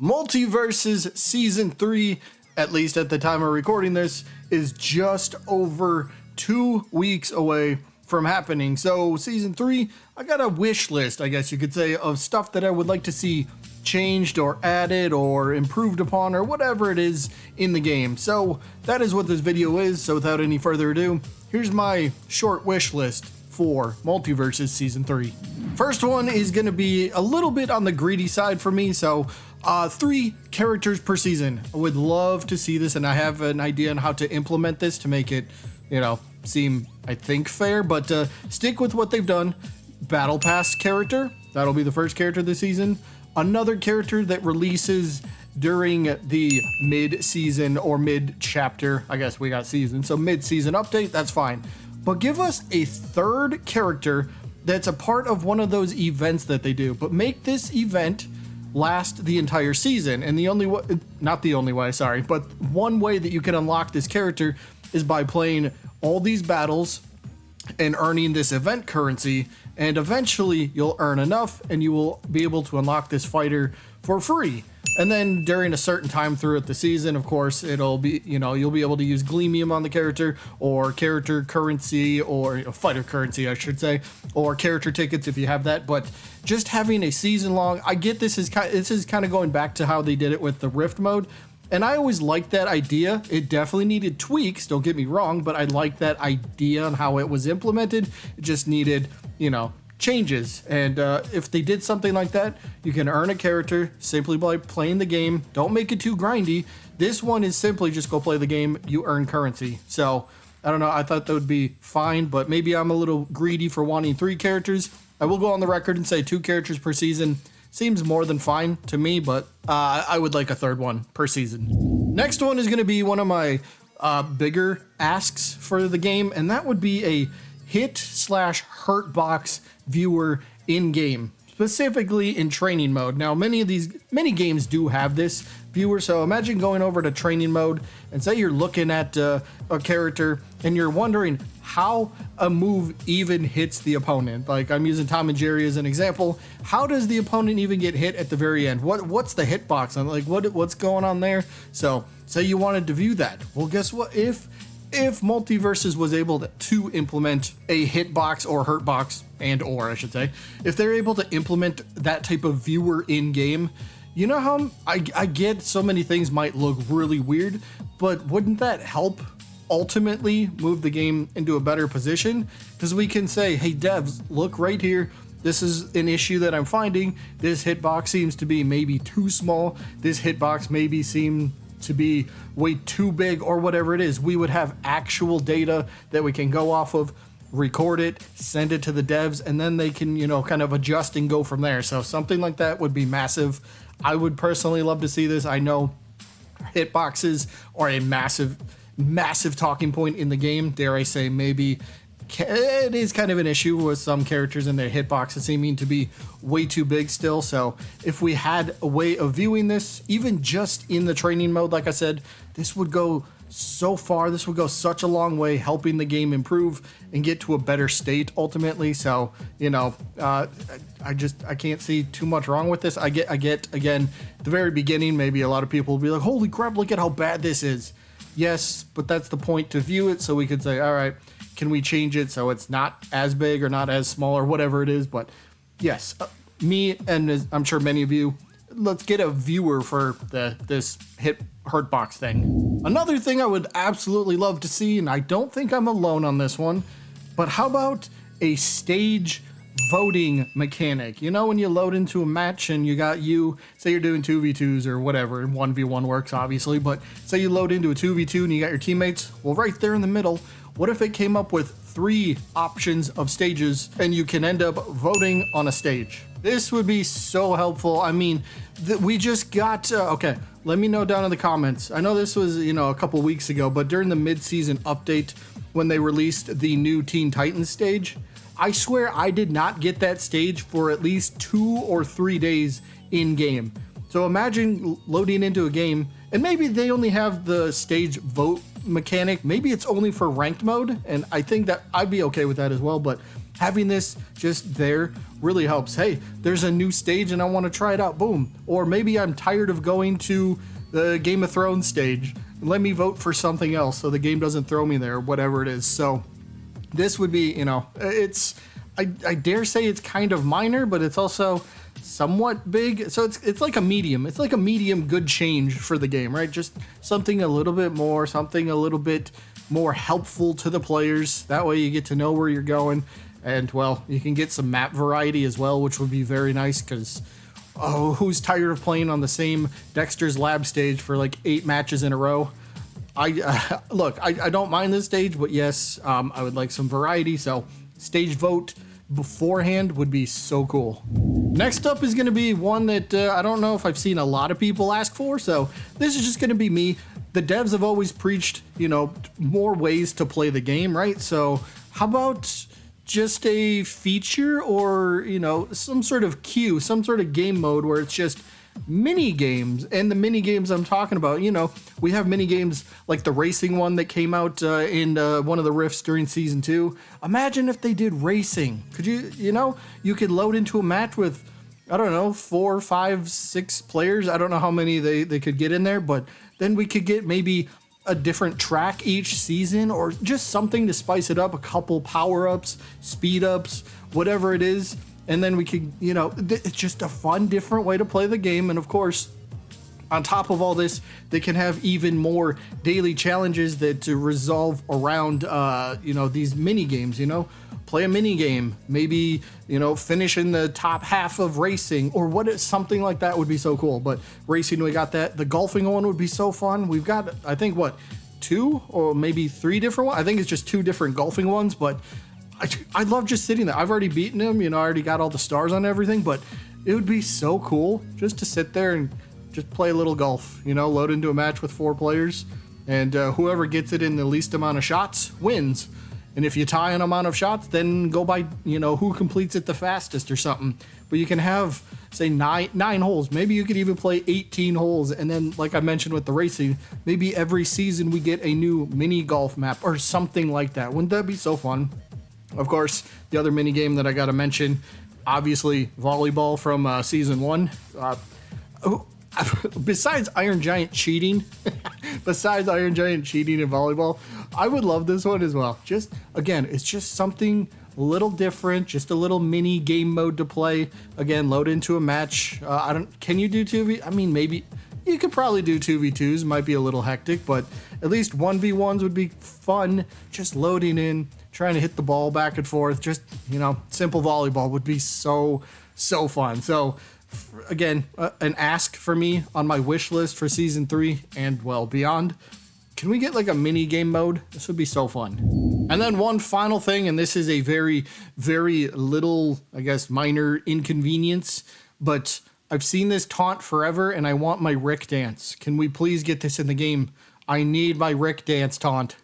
Multiversus Season 3, at least at the time of recording this, is just over 2 weeks away from happening. So Season 3, I got a wish list, I guess you could say, of stuff that I would like to see changed or added or improved upon or whatever it is in the game. So that is what this video is. So without any further ado, here's my short wish list for Multiversus Season 3. First one is going to be a little bit on the greedy side for me, so 3 characters per season. I would love to see this, and I have an idea on how to implement this to make it, seem, I think, fair, but stick with what they've done. Battle Pass character, that'll be the first character this season. Another character that releases during the mid-season or mid-chapter, I guess we got season, so mid-season update, that's fine. But give us a third character that's a part of one of those events that they do, but make this event last the entire season. And the only way, not the only way, sorry, but one way that you can unlock this character is by playing all these battles and earning this event currency, and eventually you'll earn enough and you will be able to unlock this fighter for free. And then during a certain time throughout the season, of course, it'll be, you'll be able to use Gleamium on the character, or character currency, or fighter currency, I should say, or character tickets if you have that. But just having a season long, I get this is kind of going back to how they did it with the Rift mode. And I always liked that idea. It definitely needed tweaks, don't get me wrong, but I like that idea and how it was implemented. It just needed, changes. And if they did something like that, you can earn a character simply by playing the game. Don't make it too grindy. This one is simply just go play the game, you earn currency. So I don't know, I thought that would be fine, but maybe I'm a little greedy for wanting 3 characters. I will go on the record and say 2 characters per season seems more than fine to me, but I would like a third one per season. Next one is going to be one of my bigger asks for the game, and that would be a Hitbox Viewer in-game, specifically in training mode. Now, many games do have this viewer, so imagine going over to training mode and say you're looking at a character and you're wondering how a move even hits the opponent. Like, I'm using Tom and Jerry as an example. How does the opponent even get hit at the very end? What's the hitbox? I'm like, what's going on there? So say you wanted to view that. Well, guess what? If Multiversus was able to implement a hitbox or hurtbox, I should say, if they're able to implement that type of viewer in game, you know how I get so many things might look really weird, but wouldn't that help ultimately move the game into a better position? Because we can say, hey devs, look right here, this is an issue that I'm finding. This hitbox seems to be maybe too small. This hitbox maybe seem to be way too big, or whatever it is. We would have actual data that we can go off of, record it, send it to the devs, and then they can, kind of adjust and go from there. So something like that would be massive. I would personally love to see this. I know hitboxes are a massive talking point in the game. Dare I say, maybe it is kind of an issue with some characters and their hitboxes seeming to be way too big still. So if we had a way of viewing this, even just in the training mode, like I said, this would go so far. This would go such a long way, helping the game improve and get to a better state ultimately. So, I can't see too much wrong with this. I get, again, the very beginning, maybe a lot of people will be like, holy crap, look at how bad this is. Yes, but that's the point, to view it so we could say, all right, can we change it so it's not as big or not as small or whatever it is? But yes, me and I'm sure many of you, let's get a viewer for this hurtbox thing. Another thing I would absolutely love to see, and I don't think I'm alone on this one, but how about a stage voting mechanic? When you load into a match and say you're doing 2v2s or whatever, 1v1 works obviously, but say you load into a 2v2 and you got your teammates, well, right there in the middle, what if it came up with 3 options of stages and you can end up voting on a stage? This would be so helpful. I mean, we just got, okay, let me know down in the comments. I know this was, a couple weeks ago, but during the mid-season update, when they released the new Teen Titans stage, I swear I did not get that stage for at least 2 or 3 days in game. So imagine loading into a game, and maybe they only have the stage vote mechanic. Maybe it's only for ranked mode, and I think that I'd be okay with that as well. But having this just there really helps. Hey, there's a new stage and I want to try it out. Boom. Or maybe I'm tired of going to the Game of Thrones stage. Let me vote for something else so the game doesn't throw me there, whatever it is. So this would be, I dare say it's kind of minor, but it's also somewhat big. So it's like a medium. It's like a medium good change for the game, right? Just something a little bit more, something a little bit more helpful to the players. That way you get to know where you're going. And, well, you can get some map variety as well, which would be very nice because, who's tired of playing on the same Dexter's Lab stage for like 8 matches in a row? Look, I don't mind this stage, but yes, I would like some variety. So stage vote beforehand would be so cool. Next up is going to be one that I don't know if I've seen a lot of people ask for. So this is just going to be me. The devs have always preached, more ways to play the game, right? So how about just a feature or, some sort of queue, some sort of game mode where it's just mini games. And the mini games I'm talking about, we have mini games like the racing one that came out in one of the rifts during season 2. Imagine if they did racing. Could you could load into a match with, I don't know, 4, 5, 6 players. I don't know how many they could get in there, but then we could get maybe a different track each season or just something to spice it up, a couple power-ups, speed-ups, whatever it is. And then we could, it's just a fun, different way to play the game. And of course, on top of all this, they can have even more daily challenges that to resolve around, these mini games, play a mini game, maybe, finish in the top half of racing or something like that would be so cool. But racing, we got that. The golfing one would be so fun. We've got, I think, 2 or maybe 3 different ones. I think it's just 2 different golfing ones, but I love just sitting there. I've already beaten him, I already got all the stars on everything, but it would be so cool just to sit there and just play a little golf, load into a match with 4 players, and whoever gets it in the least amount of shots wins. And if you tie an amount of shots, then go by, who completes it the fastest or something. But you can have, say, nine holes. Maybe you could even play 18 holes. And then, like I mentioned with the racing, maybe every season we get a new mini golf map or something like that. Wouldn't that be so fun? Of course, the other mini game that I got to mention, obviously volleyball from season 1. Besides Iron Giant cheating, in volleyball, I would love this one as well. Just, again, it's just something a little different, just a little mini game mode to play. Again, load into a match. Can you do 2v? I mean, maybe you could probably do 2v2s. Might be a little hectic, but at least 1v1s would be fun. Just loading in, trying to hit the ball back and forth. Just, simple volleyball would be so fun. So, again, an ask for me on my wish list for season 3 and, well, beyond. Can we get like a mini game mode? This would be so fun. And then one final thing, and this is a very, very little, I guess, minor inconvenience, but I've seen this taunt forever and I want my Rick dance. Can we please get this in the game? I need my Rick dance taunt.